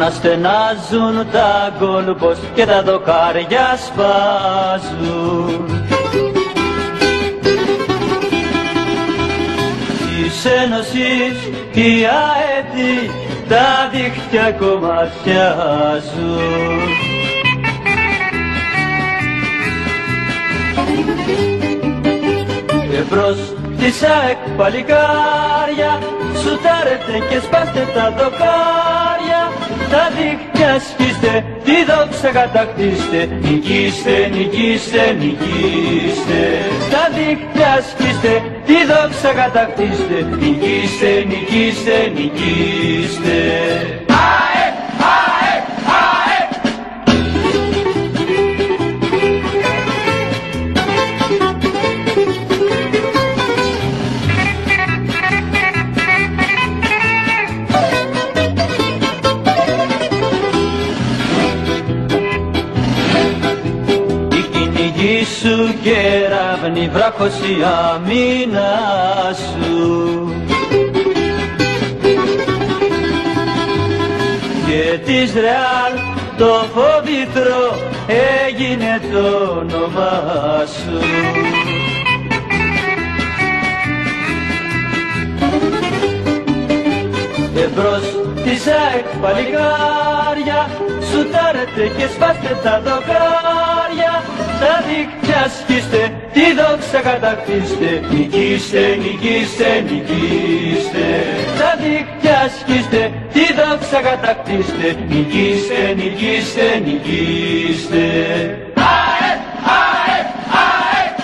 να στενάζουν τα κόλπος και τα δοκάρια σπάζουν. Της Ένωσης οι αέτοι τα δίχτυα κομματιάζουν. Εμπρός της ΑΕΚ παλικάρια, σουτάρετε και σπάστε τα δοκάρια, τα δίχτυα σκίστε, τη δόξα κατακτήστε, νικήστε, νικήστε, νικήστε. Τα δίχτυα σκίστε, τη δόξα κατακτήστε, νικήστε, νικήστε, νικήστε. ΑΕΚ, ΑΕΚ, ΑΕΚ. Σου κεραύνη βράχος η αμήνα σου και της Ρεάλ το φοβήτρο έγινε το όνομά σου. Εμπρός της ΑΕΚ παλικάρια, σουτάρετε και σπάστε τα δοκάρια, τα δίχτυα σκίστε, τη δόξα κατακτήστε, νικήστε, νικήστε, νικήστε. Τα δίχτυα σκίστε, τη δόξα κατακτήστε, νικήστε, νικήστε, νικήστε. ΑΕΚ, ΑΕΚ, ΑΕΚ.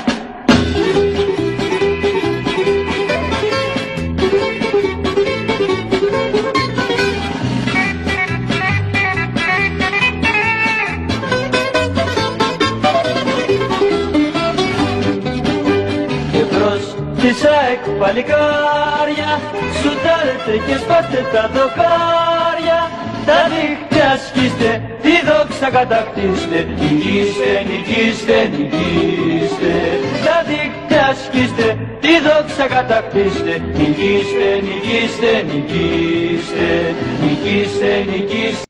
Της ΑΕΚ παλικάρια, σουτάρετε και σπάστε τα δοκάρια, τα δίχτυα σκίστε, τη δόξα κατακτήστε, νικήστε, νικήστε, νικήστε. Τα δίχτυα σκίστε, τη δόξα κατακτήστε, νικήστε, νικήστε, νικήστε, νικήστε, νικήστε.